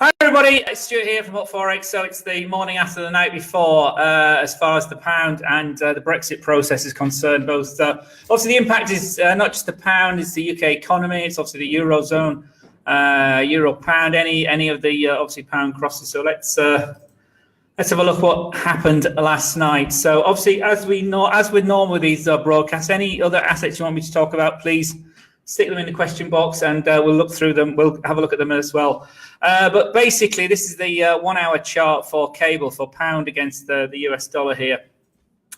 Hi everybody, it's Stuart here from UpForex. So it's the morning after the night before as far as the pound and the Brexit process is concerned. Both obviously the impact is not just the pound, it's the UK economy, it's obviously the Eurozone, Euro pound, any of the obviously pound crosses. So let's have a look what happened last night. So obviously as with normal with these broadcasts, any other assets you want me to talk about, please stick them in the question box and we'll look through them. We'll have a look at them as well. But basically, this is the 1 hour chart for cable for pound against the US dollar here.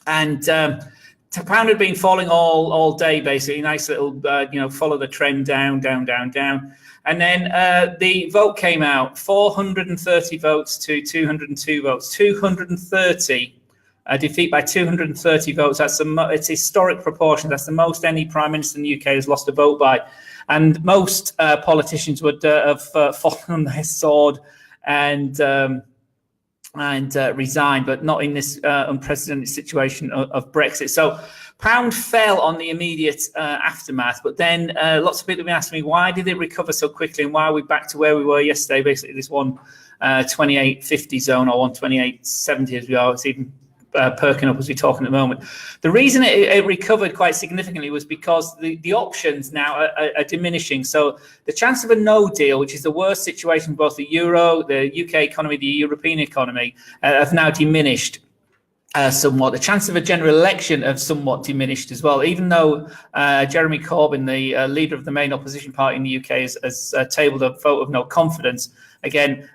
And pound had been falling all day, basically. Nice little, follow the trend down. And then the vote came out, 430 votes to 202 votes. 230. A defeat by 230 votes. It's historic proportion. That's the most any prime minister in the UK has lost a vote by, and most politicians would have fallen on their sword and resigned, but not in this unprecedented situation of Brexit. So pound fell on the immediate aftermath, but then lots of people have been asking me, why did it recover so quickly, and why are we back to where we were yesterday? Basically, this 128.50 zone or 128.70 as we are. It's even perking up as we're talking at the moment. The reason it recovered quite significantly was because the options now are diminishing. So the chance of a no deal, which is the worst situation for both the euro, the UK economy, the European economy, have now diminished somewhat. The chance of a general election have somewhat diminished as well, even though Jeremy Corbyn, the leader of the main opposition party in the UK, has tabled a vote of no confidence. Again,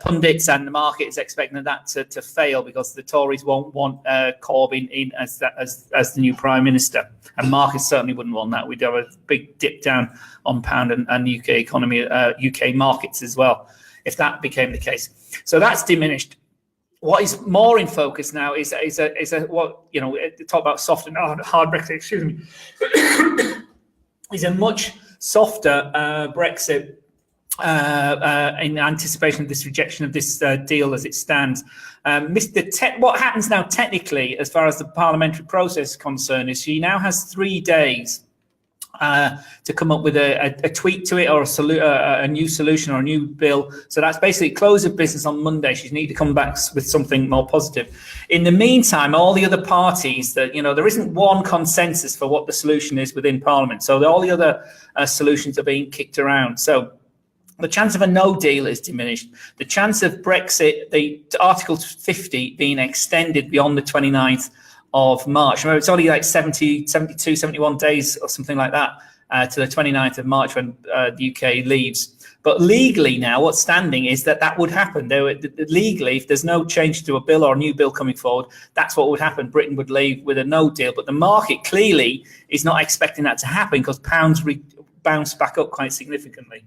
pundits and the market is expecting that to fail because the Tories won't want Corbyn in as the new Prime Minister. And markets certainly wouldn't want that. We'd have a big dip down on pound and UK economy, UK markets as well, if that became the case. So that's diminished. What is more in focus now is what, talk about soft and hard Brexit, excuse me, is a much softer Brexit in anticipation of this rejection of this deal as it stands. What happens now technically as far as the parliamentary process is concerned is she now has 3 days to come up with a tweak to it or a new solution or a new bill. So that's basically close of business on Monday. She needs to come back with something more positive. In the meantime, all the other parties that, there isn't one consensus for what the solution is within Parliament. So all the other solutions are being kicked around. So the chance of a no deal is diminished. The chance of Brexit, the Article 50 being extended beyond the 29th of March. Remember, it's only like 70, 72, 71 days or something like that to the 29th of March when the UK leaves. But legally now, what's standing is that would happen. Legally, if there's no change to a bill or a new bill coming forward, that's what would happen. Britain would leave with a no deal. But the market clearly is not expecting that to happen because pounds bounce back up quite significantly.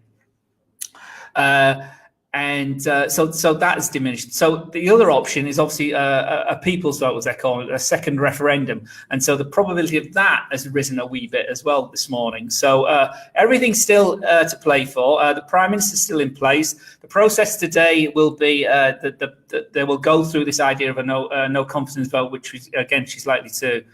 So that is diminished. So the other option is obviously a people's vote, as they call it, a second referendum. And so the probability of that has risen a wee bit as well this morning. So everything's still to play for. The Prime Minister is still in place. The process today will be they will go through this idea of a no confidence vote, which again she's likely to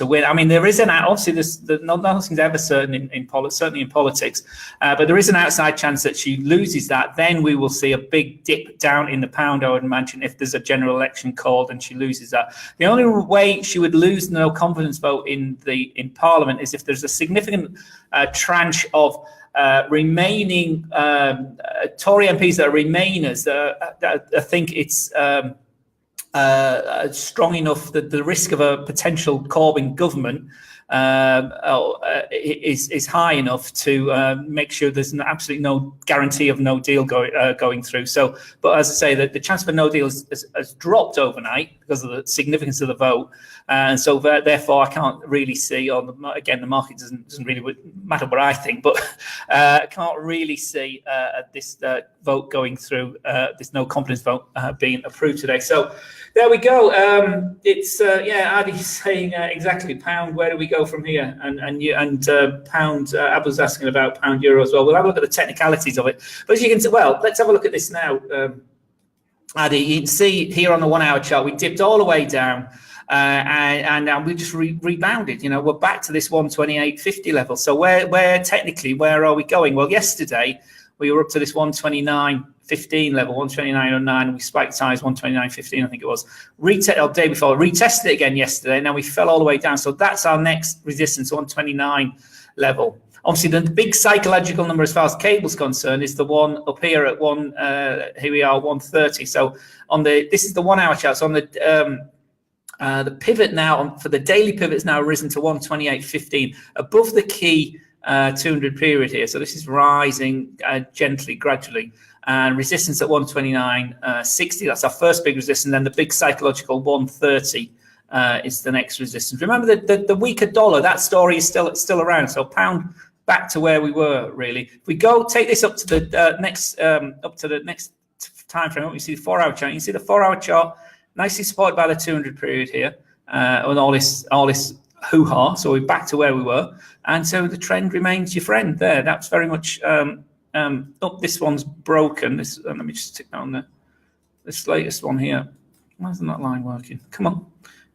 win. I mean, there is nothing's ever certain certainly in politics, but there is an outside chance that she loses that. Then we will see a big dip down in the pound, I would imagine, if there's a general election called and she loses that. The only way she would lose the no confidence vote in Parliament is if there's a significant tranche of remaining Tory MPs that are Remainers that I think it's strong enough that the risk of a potential Corbyn government is high enough to make sure there's absolutely no guarantee of no deal going through. So, but as I say, the chance for no deal has dropped overnight because of the significance of the vote, and so therefore I can't really see. Again, the market doesn't really matter what I think, but I can't really see this vote going through. This no confidence vote being approved today. So there we go. It's Adi's saying exactly pound. Where do we go from here? And pound. Abel's asking about pound euro as well. We'll have a look at the technicalities of it. But as you can see, let's have a look at this now. Adi, you can see here on the 1 hour chart, we dipped all the way down. And we just rebounded. We're back to this 128.50 level. So where technically, where are we going? Well, yesterday we were up to this 129.50 15 level, 129.09. We spiked as high as 129.15, I think it was. Day before, retested it again yesterday. Now we fell all the way down. So that's our next resistance, 129 level. Obviously, the big psychological number as far as cable's concerned is the one up here at here we are, 130. So this is the 1 hour chart. So on the pivot now, for the daily pivot, is now risen to 128.15, above the key 200 period here. So this is rising gently, gradually. And resistance at 129.60. That's our first big resistance. And then the big psychological 130 is the next resistance. Remember the weaker dollar, that story is still around. So pound back to where we were, really. If we take this up to the next time frame, you see the 4 hour chart. You see the 4 hour chart nicely supported by the 200 period here, and all this hoo-ha. So we're back to where we were, and so the trend remains your friend there. That's very much up. This one's broken. Let me just stick down this latest one here. Why isn't that line working? Come on,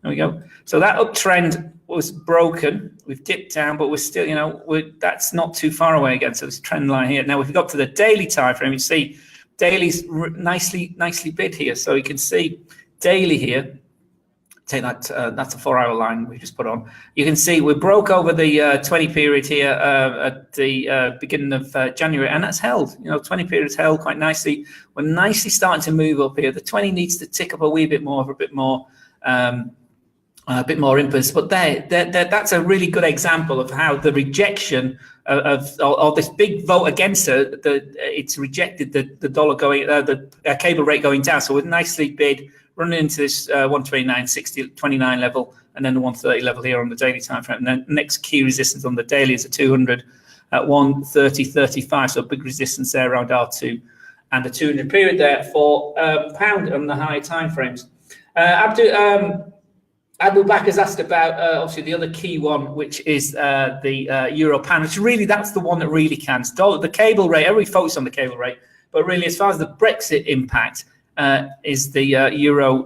there we go. So that uptrend was broken. We've dipped down, but we're still, that's not too far away again. So this trend line here. Now, if we got to the daily time frame, you see daily's nicely bid here. So you can see daily here. Take that. That's a 4 hour line we just put on. You can see we broke over the 20 period here at the beginning of January, and that's held. 20 periods held quite nicely. We're nicely starting to move up here. The 20 needs to tick up a wee bit more, a bit more impetus. But that's a really good example of how the rejection of this big vote against her, it's rejected the dollar going, the cable rate going down. So we're nicely bid, running into this 129.60, 29 level, and then the 130 level here on the daily time frame. And then next key resistance on the daily is a 200 at 130.35. So a big resistance there around R2, and the 200 period there for pound on the higher time frames. Abu Bakr has asked about obviously the other key one, which is the euro pound, which really, that's the one that really counts. The cable rate, everybody focuses on the cable rate, but really as far as the Brexit impact is the euro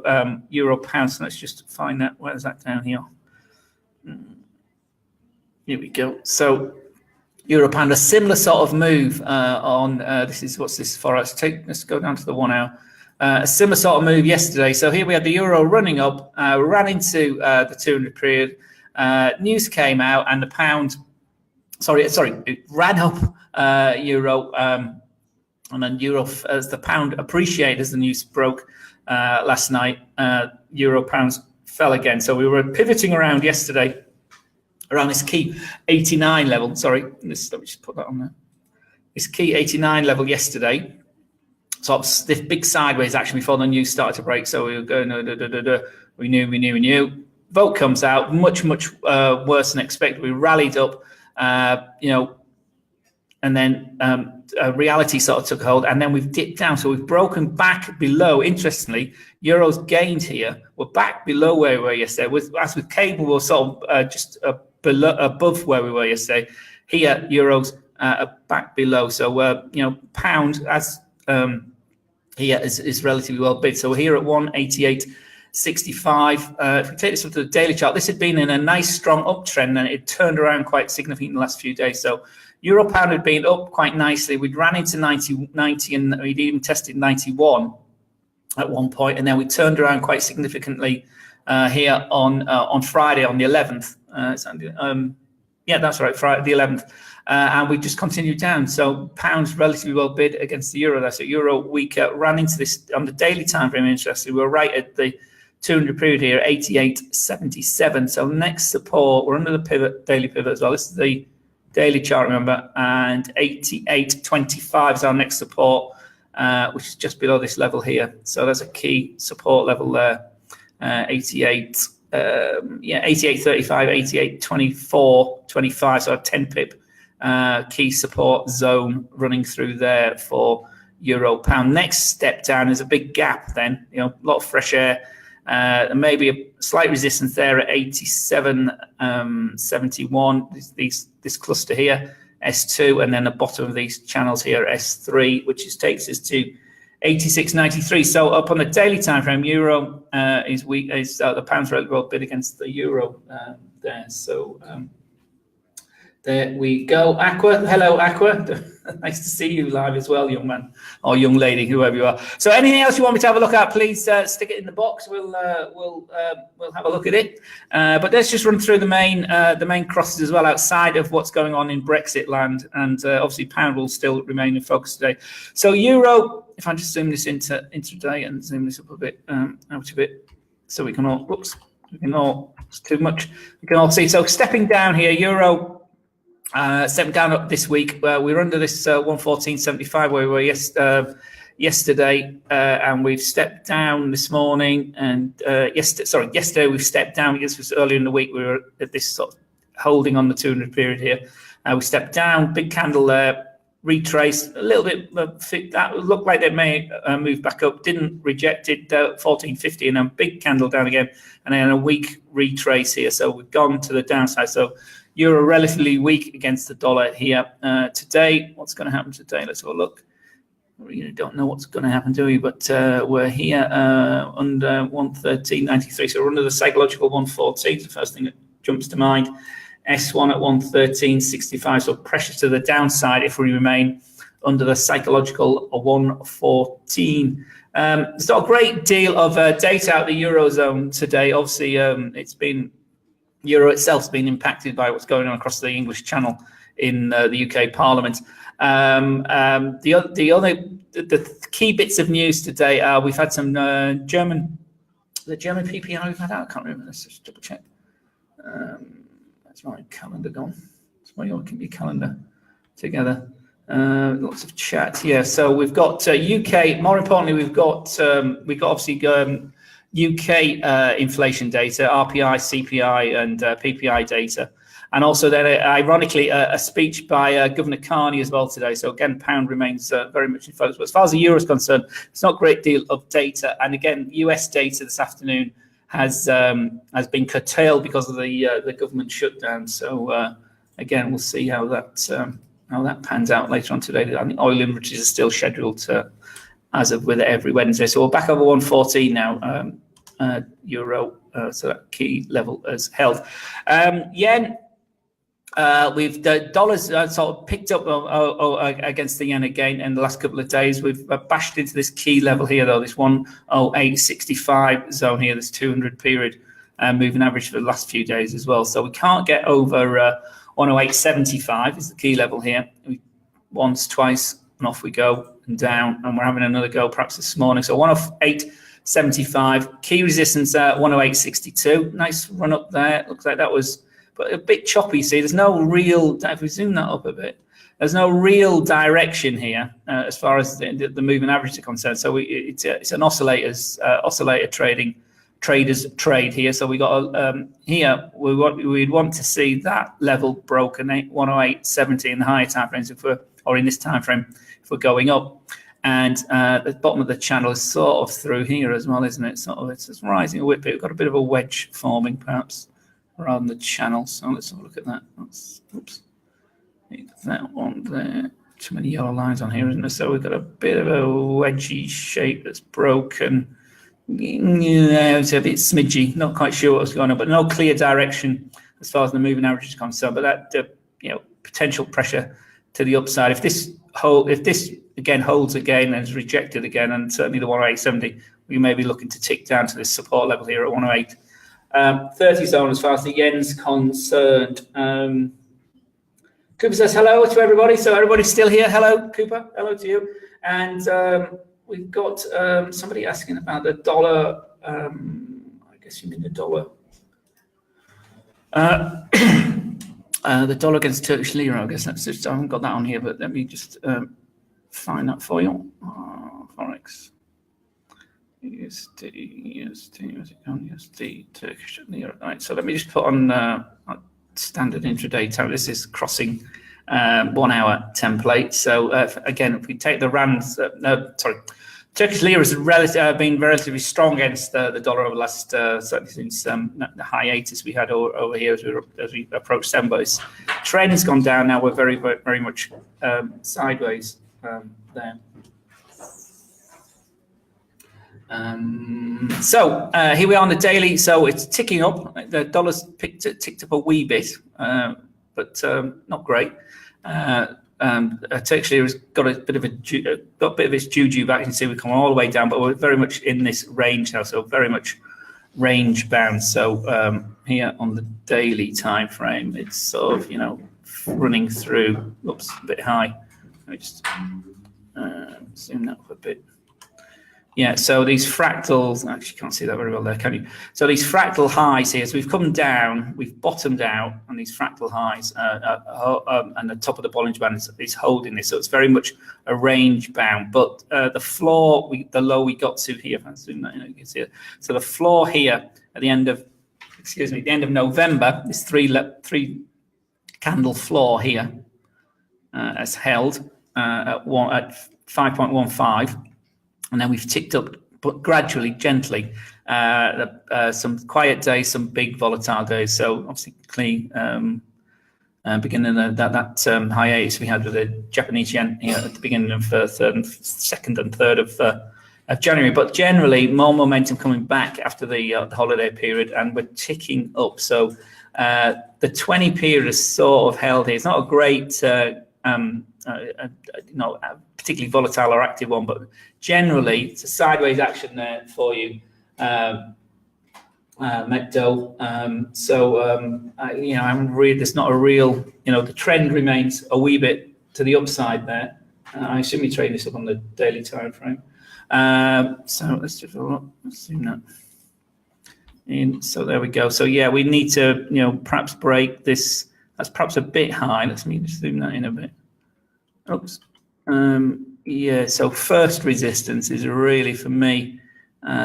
pound. So let's just find that. Where is that down here? Here we go. So euro pound, a similar sort of move on what's this for us? Let's go down to the 1 hour. A similar sort of move yesterday. So here we had the euro running up, ran into the 200 period. News came out, and the pound, it ran up euro, and then euro, as the pound appreciated as the news broke last night, euro pounds fell again. So we were pivoting around yesterday around this key 89 level. Let me just put that on there. This key 89 level yesterday. So this big sideways action before the news started to break. So we were going, we knew. Vote comes out, much worse than expected. We rallied up, and then reality sort of took hold, and then we've dipped down. So we've broken back below. Interestingly, euro's gained here. We're back below where we were yesterday. As with cable, we're sort of just above where we were yesterday. Here, euros are back below. So pound as here is relatively well bid. So we're here at 188.65. If we take this up to the daily chart, this had been in a nice strong uptrend, and it turned around quite significantly in the last few days. So euro pound had been up quite nicely. We'd ran into 90, and we'd even tested 91 at one point, and then we turned around quite significantly here on Friday, on the 11th. Yeah, that's right, Friday the 11th. And we just continued down. So pound's relatively well bid against the euro there. So euro weaker, ran into this on the daily time frame. Interesting. We were right at the 200 period here, 88.77. So next support, we're under the pivot, daily pivot as well. This is the daily chart, remember, and 88.25 is our next support, which is just below this level here. So there's a key support level there, 88. 88.35, 88.24.25, so a 10 pip key support zone running through there for euro pound. Next step down is a big gap then, a lot of fresh air, and maybe a slight resistance there at 87.71, this cluster here, S2, and then the bottom of these channels here, S3, which takes us to 86.93. So up on the daily time frame, euro is weak. The pound's relatively well bid against the euro there. So there we go. Aqua, hello Aqua. Nice to see you live as well, young man or young lady, whoever you are. So, anything else you want me to have a look at? Please stick it in the box. We'll have a look at it. But let's just run through the main crosses as well outside of what's going on in Brexit land, and obviously pound will still remain in focus today. So, euro. If I just zoom this into today and zoom this up a bit out of it, so we can all. Whoops. We can all. It's too much. We can all see. So, stepping down here, euro. Stepping down up this week. We're under this 114.75 where we were yesterday, and we've stepped down this morning. And yesterday we've stepped down because it was earlier in the week. We were at this sort of holding on the 200 period here. We stepped down, big candle there, retraced a little bit. That looked like they may move back up. Didn't, rejected 14.50, and then big candle down again, and then a weak retrace here. So we've gone to the downside. So euro relatively weak against the dollar here today. What's going to happen today? Let's have a look. We really don't know what's going to happen, do we? But we're here under 113.93. So we're under the psychological 114. The first thing that jumps to mind. S1 at 113.65. So pressure to the downside if we remain under the psychological 114. There's not a great deal of data out the Eurozone today. Obviously, it's been Euro itself's been impacted by what's going on across the English Channel in the UK Parliament. The key bits of news today are we've had some German PPI we've had out. I can't remember. Let's just double check. That's my calendar gone. That's why you all keep your calendar together. Lots of chat. Yeah. So we've got UK. More importantly, we've got obviously. UK inflation data, RPI, CPI, and PPI data. And also then, ironically, a speech by Governor Carney as well today. So again, pound remains very much in focus. But as far as the euro is concerned, it's not a great deal of data. And again, US data this afternoon has been curtailed because of the government shutdown. So again, we'll see how that pans out later on today. I think oil inventories are still scheduled to, as of with every Wednesday. So we're back over 114 now. Euro, so that key level is held. Yen, the dollars sort of picked up against the yen again in the last couple of days. We've bashed into this key level here, though, this 108.65 zone here, this 200 period moving average for the last few days as well. So we can't get over 108.75 is the key level here. Once, twice, and off we go and down, and we're having another go perhaps this morning. So 108.75, key resistance at 108.62. Nice run up there. Looks like that was but a bit choppy. See, there's no real, if we zoom that up a bit, there's no real direction here as far as the moving average is concerned. So it's an oscillator traders trade here. So we got here we'd want to see that level broken, 108.70 in the higher time frames or in this time frame if we're going up. And the bottom of the channel is sort of through here as well, isn't it? Sort of, it's just rising a bit. We've got a bit of a wedge forming, perhaps, around the channel. So let's have a look at that. Oops, that one there. Too many yellow lines on here, isn't there? So we've got a bit of a wedgy shape that's broken. Yeah, it's a bit smidgy. Not quite sure what's going on, but no clear direction as far as the moving average is concerned. But that potential pressure to the upside. If this again holds again and is rejected again, and certainly the 108.70, we may be looking to tick down to this support level here at 108.30 zone as far as the yen's concerned. Cooper says hello to everybody. So everybody's still here. Hello, Cooper. Hello to you. And we've got somebody asking about the dollar. I guess you mean the dollar. The dollar against Turkish lira, I guess that's just, I haven't got that on here, but let me just find that for you. Forex. USD, Turkish lira. All right, so let me just put on standard intraday time. This is crossing 1 hour template. So again, if we take the rands, Turkish lira has been relatively strong against the dollar over the last, certainly since the high 80s we had over here as we approach December. Its trend's gone down now. We're very, very, very much sideways there. So here we are on the daily. So it's ticking up. The dollar's ticked up a wee bit, but not great. Turkish lira has got a bit of its juju back. You can see we come all the way down, but we're very much in this range now, so very much range bound. So here on the daily time frame, it's sort of, running through. Oops, a bit high. Let me just zoom that up a bit. Yeah, so these fractals, actually can't see that very well there, can you? So these fractal highs here, so we've come down, we've bottomed out, and these fractal highs, and the top of the Bollinger Band is holding this. So it's very much a range bound. But the floor, the low we got to here, if I zoom that in, you can see it. So the floor here at the end of, the end of November, this three candle floor here has held at 5.15. And then we've ticked up, but gradually, gently, some quiet days, some big volatile days. So obviously, beginning of that hiatus we had with the Japanese yen here at the beginning of second and third of January. But generally, more momentum coming back after the holiday period, and we're ticking up. So the 20 period is sort of held here. It's not a great particularly volatile or active one, but generally it's a sideways action there for you, Metdo. I'm really, there's not a real, the trend remains a wee bit to the upside there. I assume you trade this up on the daily time frame. So let's just zoom that in. So there we go. So yeah, we need to, perhaps break this. That's perhaps a bit high. Let me just zoom that in a bit. Oops. Yeah, so first resistance is really for me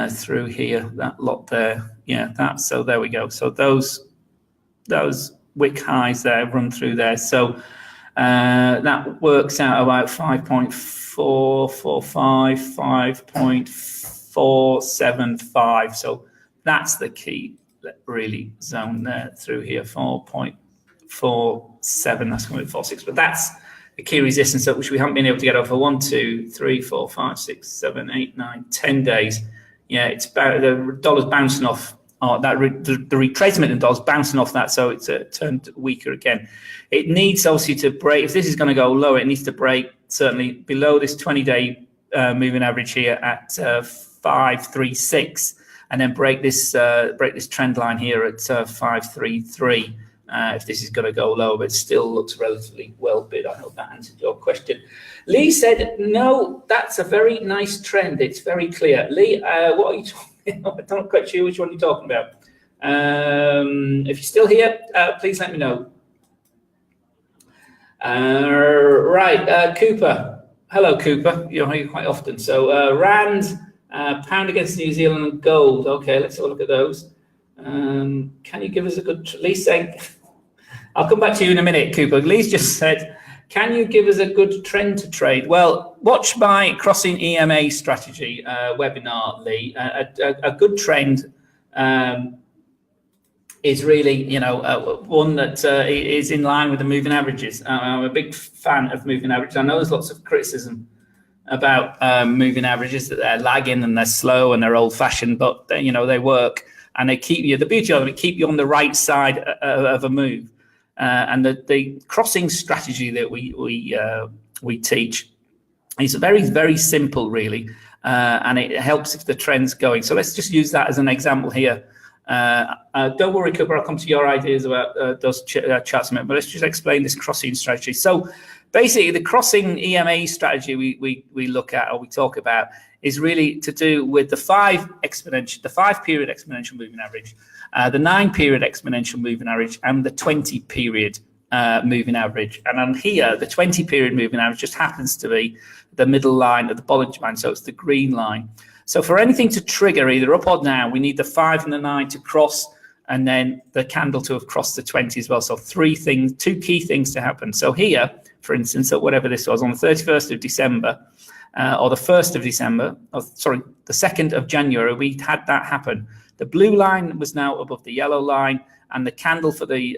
through here, that lot there. Yeah, so there we go. So those wick highs there run through there. So that works out about 5.445, 5.475. So that's the key really zone there through here, 4.47. That's going to be 4.6, but that's the key resistance at which we haven't been able to get over 1, 2, 3, 4, 5, 6, 7, 8, 9, 10 days. Yeah, it's about the dollar's bouncing off. The retracement in the dollar's bouncing off that, so it's turned weaker again. It needs obviously to break. If this is going to go lower, it needs to break certainly below this 20-day moving average here at 536, and then break this trend line here at 533. If this is going to go low, but it still looks relatively well bid. I hope that answered your question. Lee said, no, that's a very nice trend. It's very clear. Lee, what are you talking about? I'm not quite sure which one you're talking about. If you're still here, please let me know. Right, Cooper. Hello, Cooper. You're here quite often. So Rand, pound against New Zealand and gold. Okay, let's have a look at those. Can you give us a good, Lee's saying, I'll come back to you in a minute, Cooper. Lee's just said, can you give us a good trend to trade? Well, watch my Crossing EMA strategy webinar, Lee. A good trend is really, one that is in line with the moving averages. I'm a big fan of moving averages. I know there's lots of criticism about moving averages, that they're lagging and they're slow and they're old-fashioned, but they work. And they keep you, the beauty of it, keep you on the right side of a move. And the crossing strategy that we teach is very, very simple, really. And it helps if the trend's going. So let's just use that as an example here. Don't worry, Cooper, I'll come to your ideas about those charts in a minute, but let's just explain this crossing strategy. So basically, the crossing EMA strategy we look at, or we talk about, is really to do with the 5-period exponential moving average, the 9-period exponential moving average, and the 20-period moving average. And on here, the 20-period moving average just happens to be the middle line of the Bollinger Band, so it's the green line. So for anything to trigger either up or down, we need the 5 and the 9 to cross, and then the candle to have crossed the 20 as well. So two key things to happen. So here, for instance, at whatever this was, on the 31st of December, or the 1st of December, the 2nd of January, we had that happen. The blue line was now above the yellow line, and the candle for the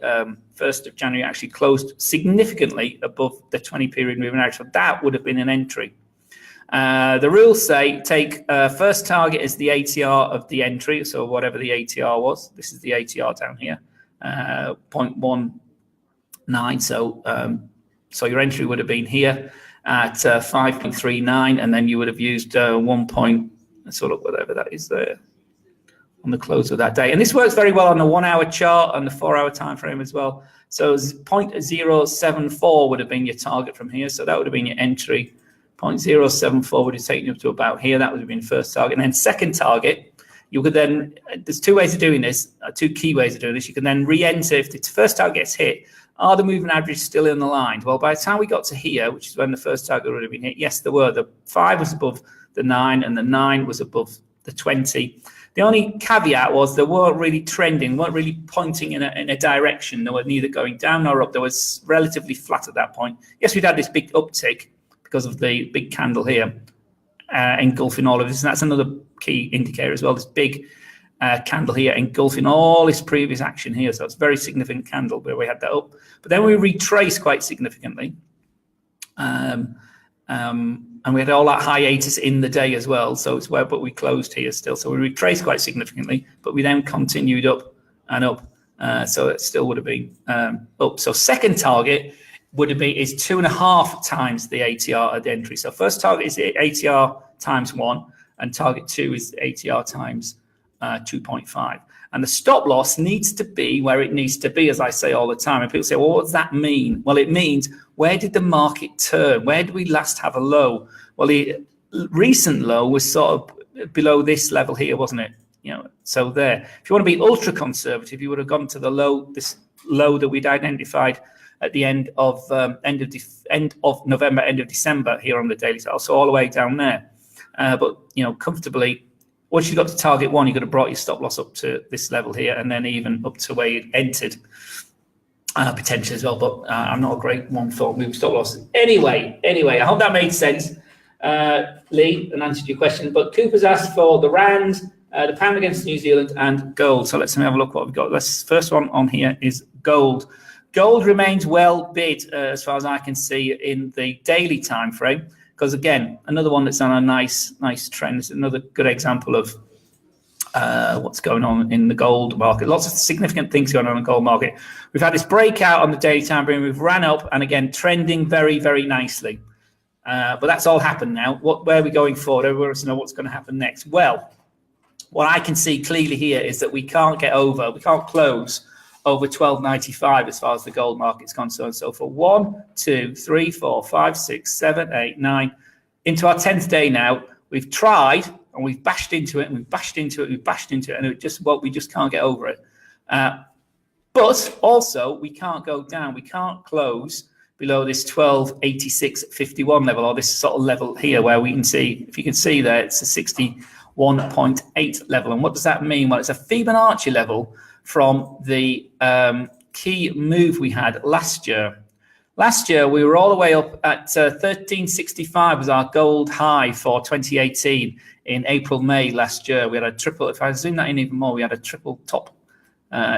1st of January actually closed significantly above the 20-period moving average. So that would have been an entry. The rules say take first target as the ATR of the entry, so whatever the ATR was. This is the ATR down here, 0.19. So So your entry would have been here at 5.39, and then you would have used 1 point, sort of whatever that is there, on the close of that day. And this works very well on the 1 hour chart and the 4 hour time frame as well. So 0.074 would have been your target from here. So that would have been your entry. 0.074 would have taken you up to about here. That would have been first target. And then second target, you could then, there's two ways of doing this, two key ways of doing this. You can then re-enter if the first target gets hit. Are the moving averages still in the line? Well, by the time we got to here, which is when the first target would have been hit, yes, there were. The 5 was above the 9 and the 9 was above the 20. The only caveat was they weren't really trending, weren't really pointing in a direction. They were neither going down nor up. They was relatively flat at that point. Yes, we'd had this big uptick because of the big candle here engulfing all of this. And that's another key indicator as well, this big candle here engulfing all this previous action here. So it's a very significant candle where we had that up. But then we retraced quite significantly. And we had all that hiatus in the day as well. So it's where, but we closed here still. So we retraced quite significantly, but we then continued up and up. So it still would have been up. So second target would have been is 2.5 times the ATR at entry. So first target is ATR times 1, and target 2 is ATR times 2.5. And the stop loss needs to be where it needs to be, as I say all the time. And people say, well, what does that mean? Well, it means, where did the market turn? Where did we last have a low? Well, the recent low was sort of below this level here, wasn't it? You know, so there. If you want to be ultra conservative, you would have gone to the low, this low that we'd identified at the end of November, end of December here on the daily. So all the way down there. But you know, comfortably. Once you got to target 1, you could have brought your stop loss up to this level here, and then even up to where you entered potentially as well. But I'm not a great one-thought move stop loss. Anyway, I hope that made sense, Lee, and answered your question. But Cooper's asked for the rand, the pound against New Zealand, and gold. So let's have a look what we've got. This first one on here is gold. Gold remains well bid as far as I can see in the daily time frame. Because again, another one that's on a nice trend. It's another good example of what's going on in the gold market. Lots of significant things going on in the gold market. We've had this breakout on the daily time frame. We've ran up and again trending very, very nicely. But that's all happened now. Where are we going forward? Everyone wants to know what's going to happen next. Well, what I can see clearly here is that we can't close over 12.95 as far as the gold market's concerned. So for 1, 2, 3, 4, 5, 6, 7, 8, 9, into our 10th day now, we've tried and we've bashed into it and we've bashed into it, and we just can't get over it. But also we can't go down. We can't close below this 12.86.51 level, or this sort of level here where we can see, if you can see there, it's a 61.8 level. And what does that mean? Well, it's a Fibonacci level from the key move we had last year. Last year, we were all the way up at 1365 was our gold high for 2018 in April, May last year. We had a triple, if I zoom that in even more, we had a triple top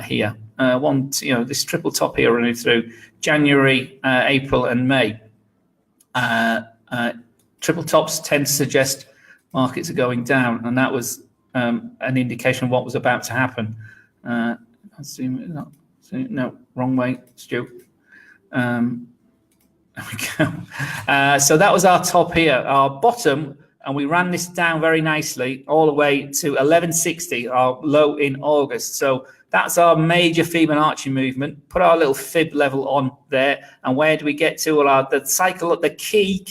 here. This triple top here running through January, April and May. Triple tops tend to suggest markets are going down, and that was an indication of what was about to happen. No, wrong way, Stu. There we go. So that was our top here, our bottom, and we ran this down very nicely all the way to 1160, our low in August. So that's our major Fibonacci movement. Put our little fib level on there, and where do we get to? Well, the cycle, the key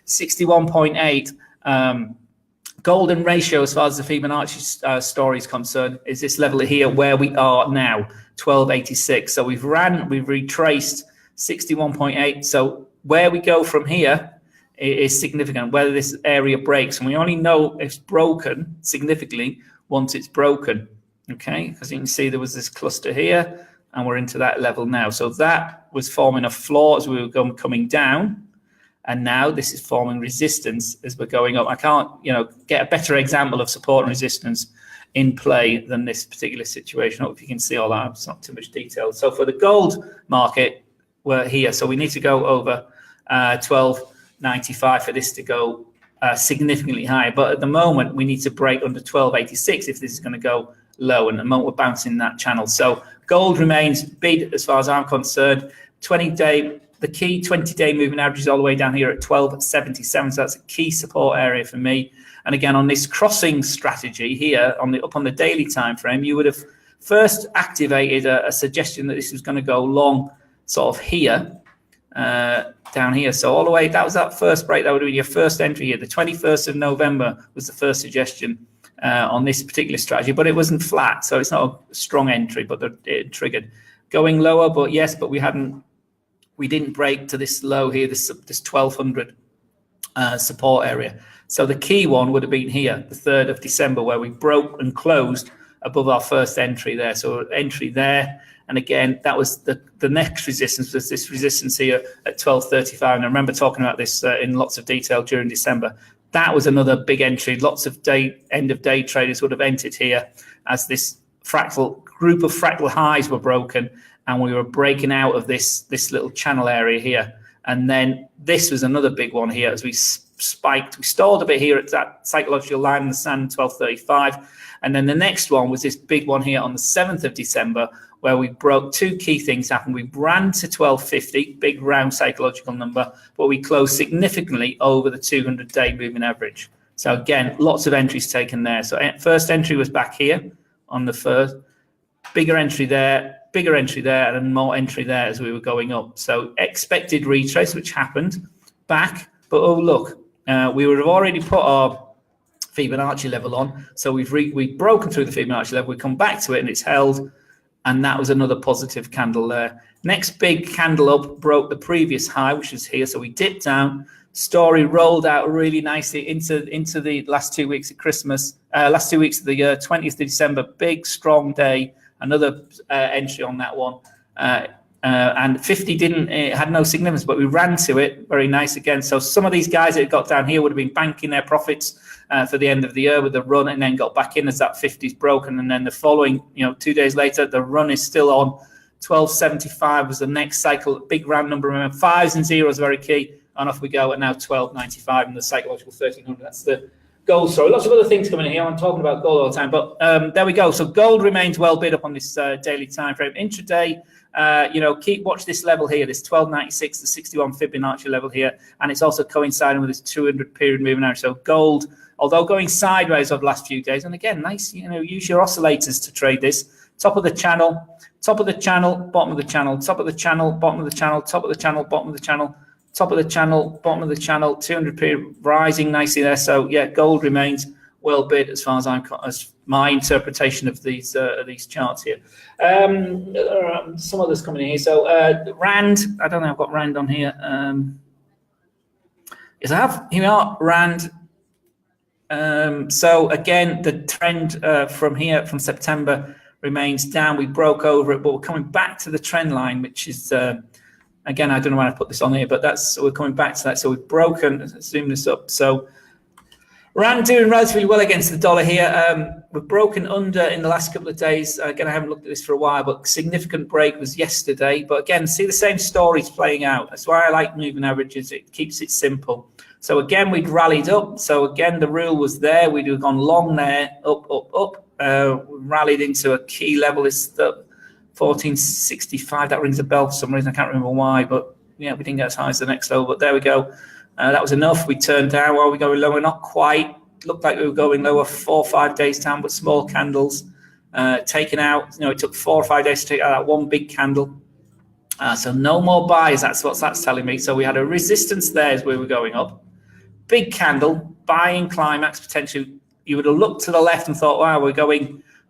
61.8. Golden ratio, as far as the Fibonacci story is concerned, is this level here where we are now, 12.86. So we've retraced 61.8. So where we go from here is significant, whether this area breaks. And we only know it's broken significantly once it's broken, okay? Because you can see there was this cluster here, and we're into that level now. So that was forming a floor as we were coming down. And now this is forming resistance as we're going up. I can't, get a better example of support and resistance in play than this particular situation. I hope you can see all that. It's not too much detail. So for the gold market, we're here. So we need to go over 12.95 for this to go significantly higher. But at the moment, we need to break under 12.86 if this is going to go low. And at the moment, we're bouncing that channel. So gold remains bid as far as I'm concerned. 20-day the key 20-day moving average is all the way down here at 1277. So that's a key support area for me. And again, on this crossing strategy here, up on the daily time frame, you would have first activated a suggestion that this was going to go long, sort of here, down here. So all the way, that was that first break. That would be your first entry here. The 21st of November was the first suggestion on this particular strategy, but it wasn't flat, so it's not a strong entry, but it triggered going lower. But yes, but we didn't break to this low here, this 1200 support area. So the key one would have been here, the 3rd of December, where we broke and closed above our first entry there. So entry there, and again, that was the next resistance, was this resistance here at 1235. And I remember talking about this in lots of detail during December. That was another big entry. Lots of end of day traders would have entered here as this group of fractal highs were broken, and we were breaking out of this little channel area here. And then this was another big one here as we spiked. We stalled a bit here at that psychological line in the sand, 1235. And then the next one was this big one here on the 7th of December, where we broke. Two key things happened. We ran to 1250, big round psychological number, but we closed significantly over the 200-day moving average. So again, lots of entries taken there. So first entry was back here on the first, bigger entry there, and then more entry there as we were going up. So expected retrace, which happened back, but oh look, we would have already put our Fibonacci level on. So we've broken through the Fibonacci level. We come back to it and it's held. And that was another positive candle there. Next big candle up broke the previous high, which is here. So we dipped down. Story rolled out really nicely into the last 2 weeks of Christmas, last 2 weeks of the year, 20th of December, big, strong day. Another entry on that one. And 50 had no significance, but we ran to it very nice again. So some of these guys that got down here would have been banking their profits for the end of the year with the run, and then got back in as that 50's broken. And then the following, 2 days later, the run is still on. 1275 was the next cycle, big round number. Remember, 5s and 0s very key. And off we go at now 1295 and the psychological 1300. That's the gold story. Lots of other things coming in here. I'm talking about gold all the time, but there we go. So gold remains well bid up on this daily time frame. Intraday, watch this level here, this 1296, the 61 Fibonacci level here, and it's also coinciding with this 200 period moving average. So gold, although going sideways over the last few days, and again, nice, use your oscillators to trade this. Top of the channel, bottom of the channel, top of the channel, bottom of the channel, top of the channel, bottom of the channel, top of the channel, bottom of the channel, 200 period rising nicely there. So yeah, gold remains well bid as far as my interpretation of these charts here. Some others coming in here. So Rand, I don't know, I've got Rand on here. Yes, I have. Here we are, Rand. So again, the trend from September remains down. We broke over it, but we're coming back to the trend line, which is again, I don't know why I put this on here, but we're coming back to that. So we've broken. Let's zoom this up. So Rand doing relatively well against the dollar here. We've broken under in the last couple of days. Again, I haven't looked at this for a while, but significant break was yesterday. But again, see the same stories playing out. That's why I like moving averages. It keeps it simple. So again, we'd rallied up. So again, the rule was there. We'd have gone long there, up, up, up. Rallied into a key level. It's the 1465. That rings a bell for some reason. I can't remember why, but yeah, we didn't get as high as the next level. But there we go. That was enough. We turned down. While we going lower, not quite. Looked like we were going lower 4 or 5 days down, but small candles taken out. It took 4 or 5 days to take out that one big candle. So no more buys. That's what that's telling me. So we had a resistance there as we were going up. Big candle, buying climax potentially. You would have looked to the left and thought, wow,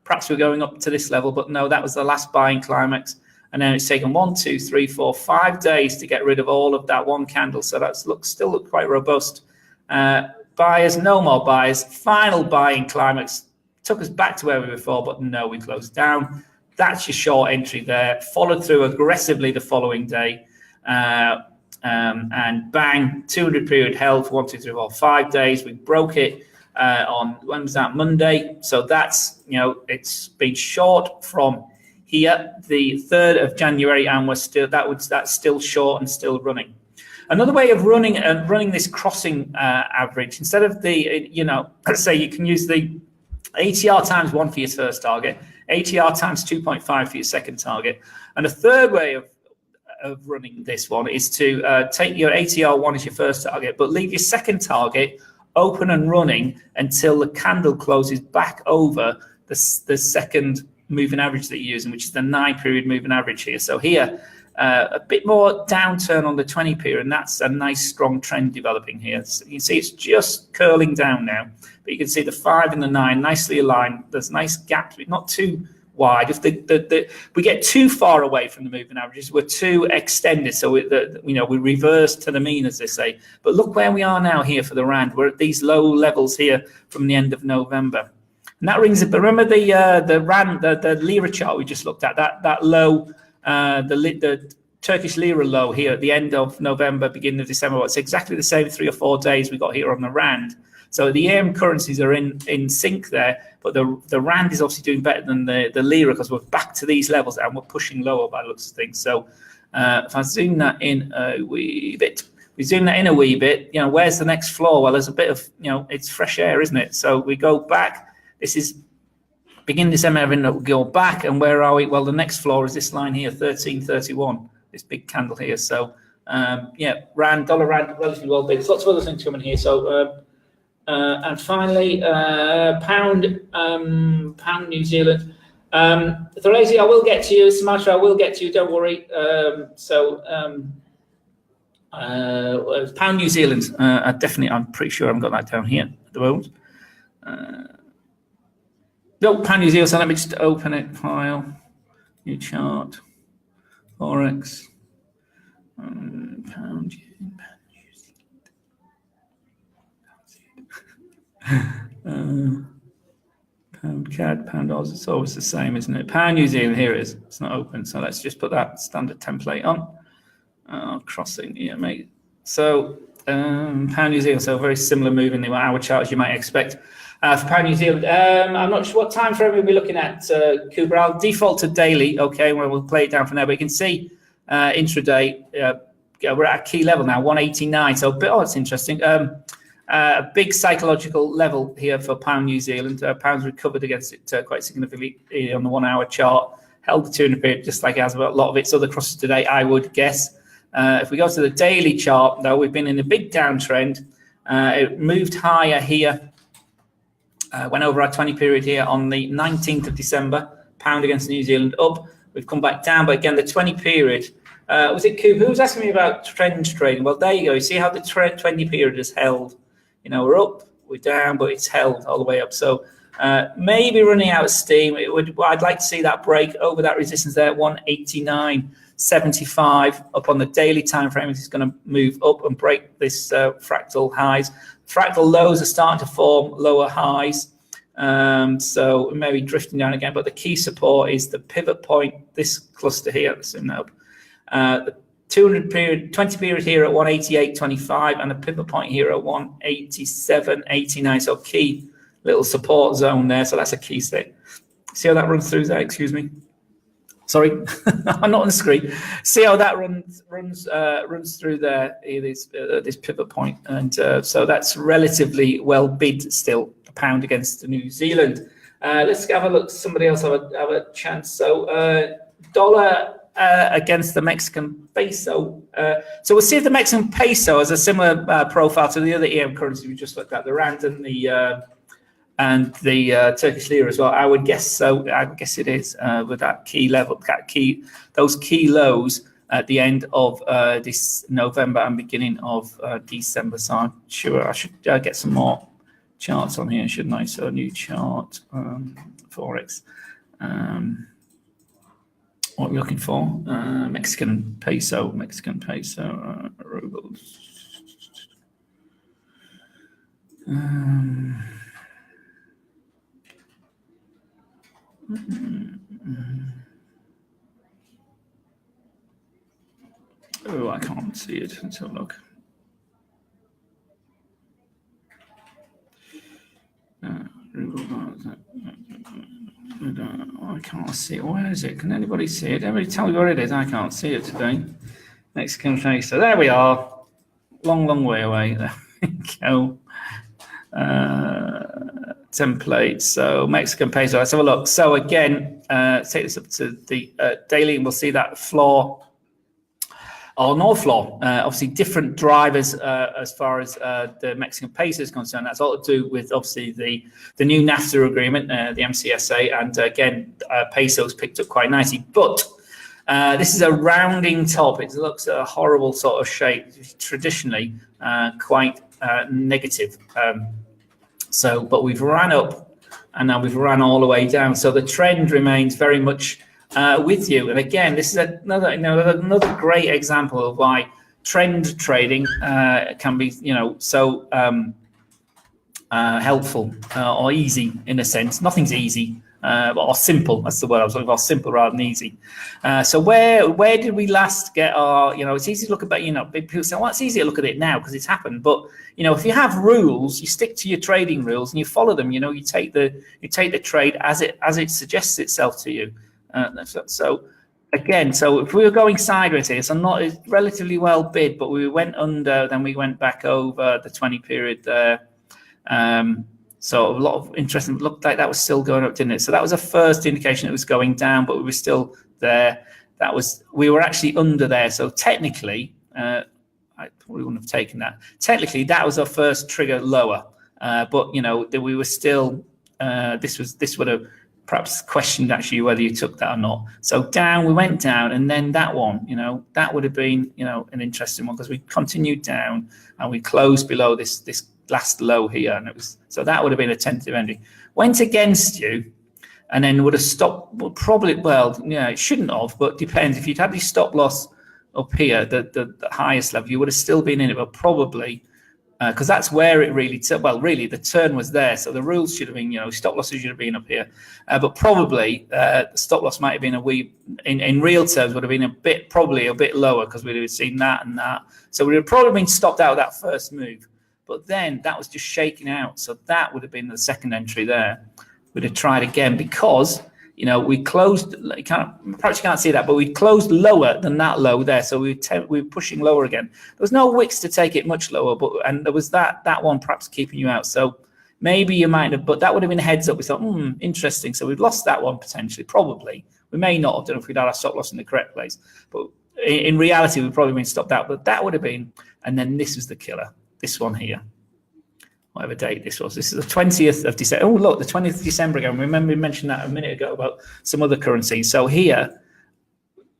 perhaps we're going up to this level. But no, that was the last buying climax. And then it's taken 1, 2, 3, 4, 5 days to get rid of all of that one candle. So that still look quite robust. Buyers, no more buyers. Final buying climax took us back to where we were before, but no, we closed down. That's your short entry there. Followed through aggressively the following day. And bang, 200 period held for 1, 2, 3, 4, 5 days. We broke it on, when was that? Monday. So that's, it's been short from here, the 3rd of January, and we're still that's still short and still running. Another way of running this crossing average, instead of the let's say you can use the ATR times 1 for your first target, ATR times 2.5 for your second target, and a third way of of running this one is to take your ATR1 as your first target, but leave your second target open and running until the candle closes back over the second moving average that you're using, which is the 9-period moving average here. So here, a bit more downturn on the 20 period, and that's a nice strong trend developing here. So you can see it's just curling down now, but you can see the 5 and the 9 nicely aligned. There's nice gaps, but not too wide. If we get too far away from the moving averages, we're too extended. So we reverse to the mean, as they say. But look where we are now here for the rand. We're at these low levels here from the end of November, and that rings it. But remember the rand, the lira chart we just looked at, that low, the Turkish lira low here at the end of November, beginning of December. Well, it's exactly the same 3 or 4 days we got here on the rand. So the EM currencies are in sync there, but the rand is obviously doing better than the lira because we're back to these levels and we're pushing lower by the looks of things. So if I zoom that in a wee bit, where's the next floor? Well, there's a bit of, it's fresh air, isn't it? So we go back. This is beginning December, we'll go back, and where are we? Well, the next floor is this line here, 1331, this big candle here. So dollar rand, relatively well big. There's lots of other things coming here. So and finally, pound New Zealand. Therese, I will get to you. Sumatra, I will get to you. Don't worry. Pound New Zealand. I'm pretty sure I've got that down here at the moment. No, pound New Zealand. So let me just open it. File, new chart, Forex, pound. Pound CAD, pound Oz, it's always the same, isn't it? Pound New Zealand, here it is. It's not open, so let's just put that standard template on. Crossing here, mate. So pound New Zealand, so very similar move in the hour chart as you might expect. For pound New Zealand, I'm not sure what time frame we'll be looking at, Cooper. I'll default to daily, okay, where we'll play it down from there. But you can see intraday, we're at a key level now, 189. So, it's interesting. A big psychological level here for pound New Zealand. Pound's recovered against it quite significantly on the 1 hour chart, held the 200 period just like it has about a lot of its other crosses today, I would guess. If we go to the daily chart, though, we've been in a big downtrend. It moved higher here, went over our 20 period here on the 19th of December, pound against New Zealand up. We've come back down, but again, the 20 period, was it Coop? Who was asking me about trend trading? Well, there you go. You see how the 20 period has held. We're up, we're down, but it's held all the way up. So maybe running out of steam. I'd like to see that break over that resistance there, 189.75 up on the daily time frame. It's going to move up and break this fractal highs. Fractal lows are starting to form lower highs. So maybe drifting down again. But the key support is the pivot point, this cluster here. Let's zoom that up. The 200 period, 20 period here at 188.25 and a pivot point here at 187.89. So key little support zone there. So that's a key state. See how that runs through there? Excuse me. Sorry, I'm not on the screen. See how that runs through there, this pivot point. And so that's relatively well bid still, a pound against New Zealand. Let's have a look. Somebody else have a chance. So dollar against the Mexican peso. So we'll see if the Mexican peso has a similar profile to the other EM currencies we just looked at, the rand and the Turkish lira as well. I would guess so. I would guess it is with that key level, those key lows at the end of this November and beginning of December. So I'm sure I should get some more charts on here, shouldn't I? So a new chart, Forex. What are we looking for? Mexican peso, rubles. Oh, I can't see it. Let's have a look. I can't see it. Where is it? Can anybody see it? Everybody tell me where it is. I can't see it today. Mexican peso. There we are. Long way away. There we go. Template. So Mexican peso. Let's have a look. So again, take this up to the daily, and we'll see that floor on all floor. Obviously, different drivers as far as the Mexican peso is concerned. That's all to do with obviously the new NAFTA agreement, the MCSA, and again, pesos picked up quite nicely. But this is a rounding top. It looks a horrible sort of shape, traditionally quite negative. But we've ran up, and now we've run all the way down. So the trend remains very much with you. And again, this is another great example of why trend trading can be, so helpful or easy in a sense. Nothing's easy, or simple. That's the word I was looking for. Simple rather than easy. So where did we last get our? It's easy to look at. People say, well, it's easy to look at it now because it's happened. But if you have rules, you stick to your trading rules and you follow them. You take the trade as it suggests itself to you. So if we were going sideways here, it's relatively well bid, but we went under, then we went back over the 20 period there. So a lot of interesting, looked like that was still going up, didn't it? So that was a first indication it was going down, but we were still there. We were actually under there. So technically, I probably wouldn't have taken that. Technically, that was our first trigger lower, but we were still. This would have perhaps questioned actually whether you took that or not. So down, we went down, and then that one, that would have been, an interesting one because we continued down and we closed below this last low here, and that would have been a tentative entry. Went against you, and then would have stopped. Well, probably, it shouldn't have, but depends. If you'd had your stop loss up here, the highest level, you would have still been in it, but probably. Because that's where it really, really the turn was there. So the rules should have been, stop losses should have been up here. But probably the stop loss might have been in real terms, would have been probably a bit lower because we'd have seen that and that. So we would have probably been stopped out of that first move. But then that was just shaking out. So that would have been the second entry there. We'd have tried again because, we closed, perhaps you can't see that, but we closed lower than that low there. So we were pushing lower again. There was no wicks to take it much lower, and there was that one perhaps keeping you out. So maybe you might have, but that would have been a heads up. We thought, interesting. So we've lost that one potentially, probably. We may not have done if we'd had our stop loss in the correct place. But in reality, we've probably been stopped out. But that would have been, and then this was the killer, this one here. Whatever date this was. This is the 20th of December. Oh, look, the 20th of December again. Remember we mentioned that a minute ago about some other currencies. So here.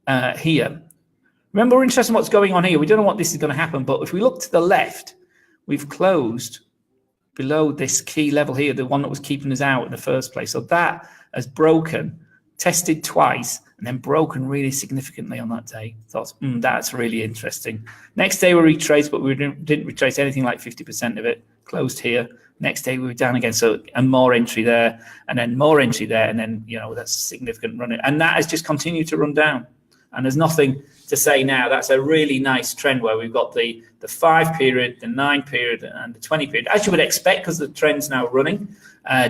Remember, we're interested in what's going on here. We don't know what this is going to happen, but if we look to the left, we've closed below this key level here, the one that was keeping us out in the first place. So that has broken, tested twice, and then broken really significantly on that day. Thought, that's really interesting. Next day we retraced, but we didn't retrace anything like 50% of it. Closed here. Next day we were down again. So and more entry there, and then more entry there, and then that's significant running, and that has just continued to run down. And there's nothing to say now. That's a really nice trend where we've got the 5 period, the 9 period, and the 20 period, as you would expect, because the trend's now running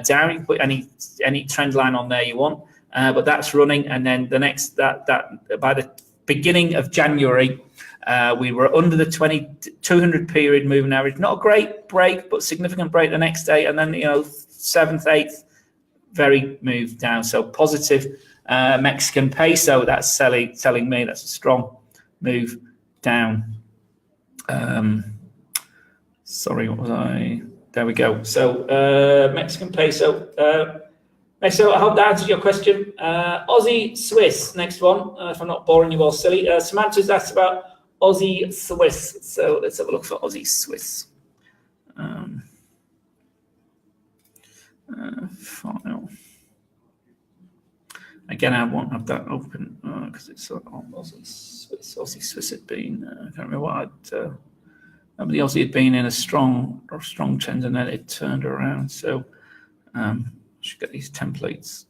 down. You can put any trend line on there you want, but that's running, and then the next that by the beginning of January. We were under the 200 period moving average. Not a great break, but significant break the next day. And then, 7th, 8th, very move down. So positive Mexican peso, that's selling me. That's a strong move down. Sorry, what was I? There we go. So Mexican peso. So I hope that answers your question. Aussie Swiss, next one. If I'm not boring you all silly. Samantha's asked about Aussie Swiss. So let's have a look for Aussie Swiss. File. Again, I won't have that open because it's on Aussie Swiss. Aussie Swiss had been. I can't remember what remember the Aussie had been in a strong trend, and then it turned around. So I should get these templates.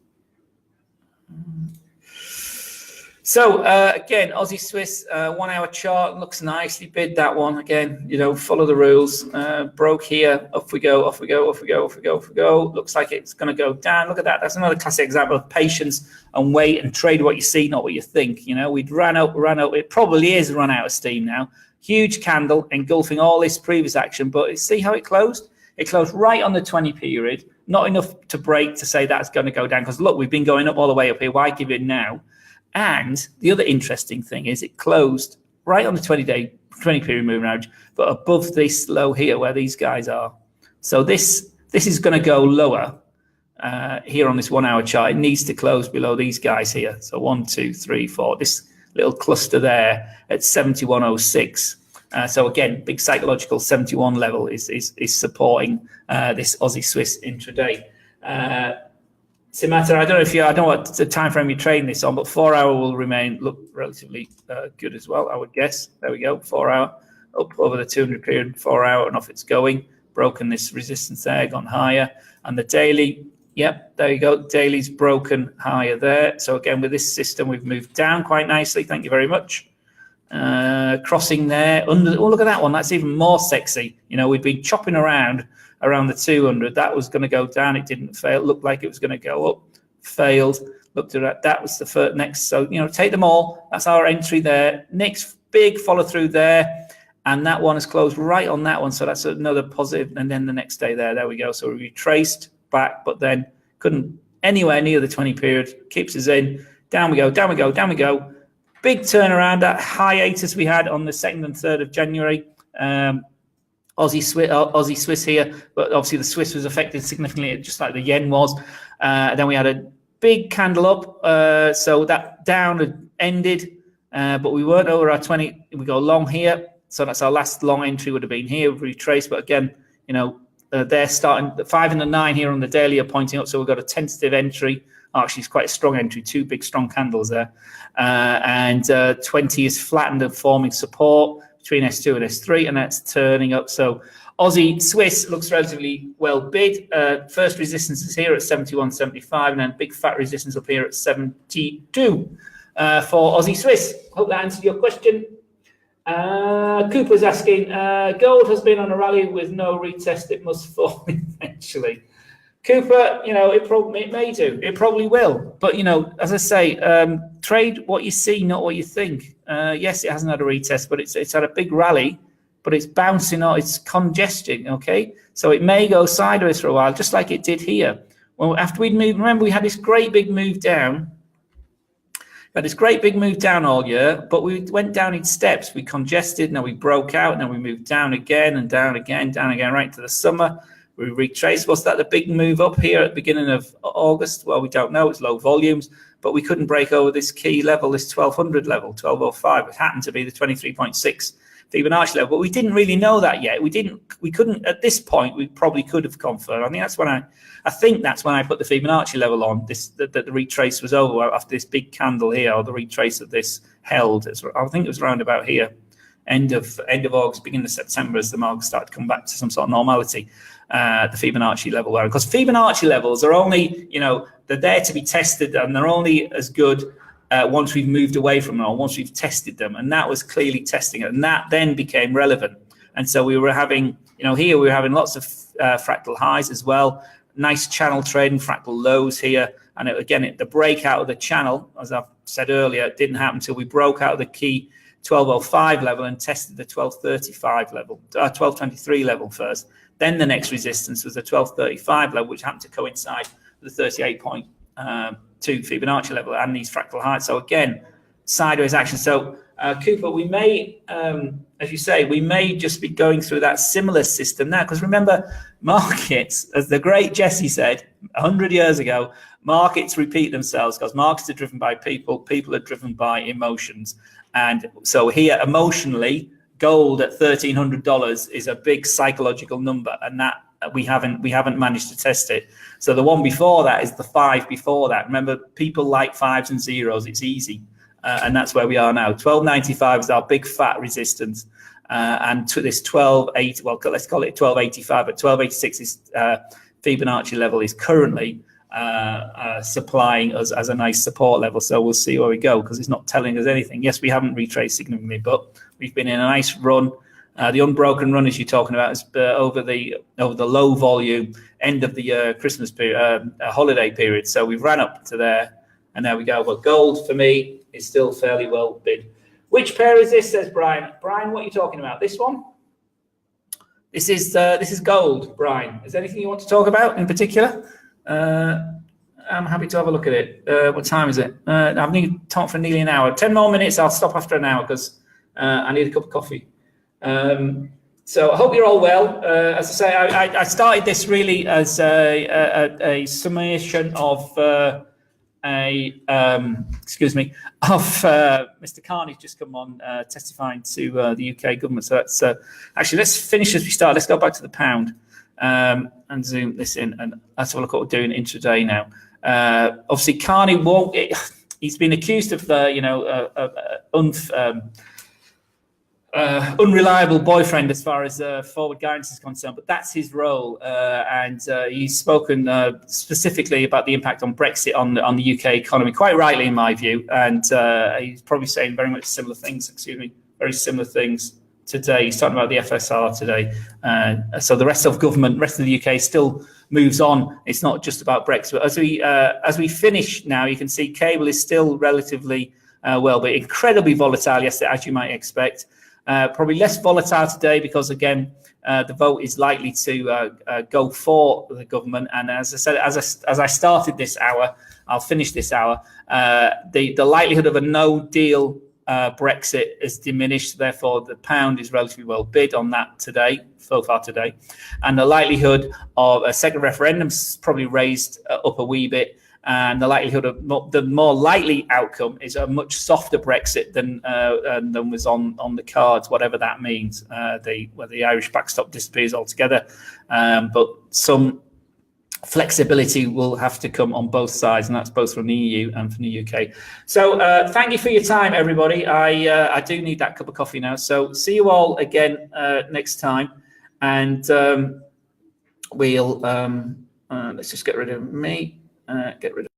So again, Aussie Swiss 1 hour chart looks nicely bid that one again. Follow the rules. Broke here, off we go. Looks like it's going to go down. Look at that. That's another classic example of patience and wait and trade what you see, not what you think. We'd run up. It probably is run out of steam now. Huge candle engulfing all this previous action, but see how it closed? It closed right on the 20 period. Not enough to break to say that's going to go down because look, we've been going up all the way up here. Why give it now? And the other interesting thing is it closed right on the 20 period moving average, but above this low here where these guys are. So this is going to go lower here on this 1 hour chart. It needs to close below these guys here. So 1, 2, 3, 4, this little cluster there at 71.06. So again, big psychological 71 level is supporting this Aussie Swiss intraday. Simata, I don't know what the time frame you're trading this on, but 4 hour will look relatively good as well, I would guess. There we go, 4 hour up over the 200 period, 4 hour, and off it's going. Broken this resistance there, gone higher, and the daily. Yep, there you go. Daily's broken higher there. So again, with this system, we've moved down quite nicely. Thank you very much. Crossing there under. Oh, look at that one. That's even more sexy. You know, we've been chopping around the 200. That was going to go down. It didn't fail. Looked like it was going to go up. Failed. Looked at that. That was the first next. So, you know, take them all. That's our entry there. Next big follow through there. And that one is closed right on that one. So that's another positive. And then the next day there we go. So we retraced back, but then couldn't anywhere near the 20 period. Keeps us in. Down we go, down we go, down we go. Big turnaround, that hiatus we had on the 2nd and 3rd of January. Aussie Swiss here, but obviously the Swiss was affected significantly, just like the yen was. Then we had a big candle up, so that down had ended, but we weren't over our 20. We go long here, so that's our last long entry would have been here. We retraced, but again, you know, they're starting. The 5 and the 9 here on the daily are pointing up, so we've got a tentative entry. Actually, it's quite a strong entry, 2 big strong candles there, and 20 is flattened and forming support between S2 and S3, and that's turning up. So Aussie Swiss looks relatively well bid. First resistance is here at 71.75, and then big fat resistance up here at 72 for Aussie Swiss. Hope that answered your question. Cooper's asking, gold has been on a rally with no retest. It must fall eventually. Cooper, you know, it may do. It probably will. But, you know, as I say, trade what you see, not what you think. Yes, it hasn't had a retest, but it's had a big rally, but it's bouncing out, it's congesting, okay? So it may go sideways for a while, just like it did here. Well, after we'd moved, remember, we had this great big move down. We had this great big move down all year, but we went down in steps. We congested, now we broke out, and then we moved down again and down again, right to the summer. We retraced. Was that the big move up here at the beginning of August? Well, we don't know. It's low volumes, but we couldn't break over this key level, this 1200 level, 1205. It happened to be the 23.6 Fibonacci level, but we didn't really know that yet. We couldn't at this point. We probably could have confirmed. I think that's when I put the Fibonacci level on. That the retrace was over after this big candle here, or the retrace of this held. I think it was around about here, end of August, beginning of September, as the market started to come back to some sort of normality. The Fibonacci level there, because Fibonacci levels are only, you know, they're there to be tested, and they're only as good once we've moved away from them, or once we've tested them, and that was clearly testing it, and that then became relevant. And so we were having, you know, here we were having lots of fractal highs as well, nice channel trading, fractal lows here, and the breakout of the channel, as I've said earlier, it didn't happen until we broke out of the key 1205 level and tested the 1235 level, 1223 level first. Then the next resistance was the 1235 level, which happened to coincide with the 38.2 Fibonacci level and these fractal heights. So again, sideways action. So Cooper, we may, as you say, we may just be going through that similar system now. Because remember, markets, as the great Jesse said 100 years ago, markets repeat themselves because markets are driven by people, people are driven by emotions. And so here, emotionally, gold at $1,300 is a big psychological number, and that we haven't managed to test it. So the one before that is the 5 before that. Remember, people like 5s and 0s. It's easy, and that's where we are now. 1295 is our big fat resistance, and to this 1280. Well, let's call it 1285, but 1286 is Fibonacci level is currently supplying us as a nice support level. So we'll see where we go, because it's not telling us anything. Yes, we haven't retraced significantly, but we've been in a nice run. The unbroken run, as you're talking about, is over the low volume end of the year, Christmas period, holiday period. So we've ran up to there, and there we go. But gold for me is still fairly well bid. Which pair is this? Says Brian. Brian, what are you talking about? This one? This is gold, Brian. Is there anything you want to talk about in particular? I'm happy to have a look at it. What time is it? I've been talking for nearly an hour. 10 more minutes. I'll stop after an hour because I need a cup of coffee. So I hope you're all well. As I say, I started this really as a summation of excuse me, of Mr. Carney's just come on testifying to the UK government. So that's actually, let's finish as we start. Let's go back to the pound and zoom this in, and let's have a look at what we're doing intraday now. Obviously, Carney won't. He's been accused of unreliable boyfriend as far as forward guidance is concerned, but that's his role, and he's spoken specifically about the impact on Brexit on the UK economy, quite rightly in my view, and he's probably saying very much similar things. Very similar things today. He's talking about the FSR today. So the rest of the UK still moves on. It's not just about Brexit. But as we finish now, you can see cable is still relatively well, but incredibly volatile yesterday, as you might expect. Probably less volatile today because, again, the vote is likely to go for the government. And as I said, as I started this hour, I'll finish this hour. The likelihood of a no-deal Brexit is diminished. Therefore, the pound is relatively well bid on that today, so far today. And the likelihood of a second referendum is probably raised up a wee bit. And the likelihood of the more likely outcome is a much softer Brexit than was on the cards, whatever that means. Whether the Irish backstop disappears altogether, but some flexibility will have to come on both sides, and that's both from the EU and from the UK. So thank you for your time, everybody. I do need that cup of coffee now. So see you all again next time, and we'll let's just get rid of me. Get rid of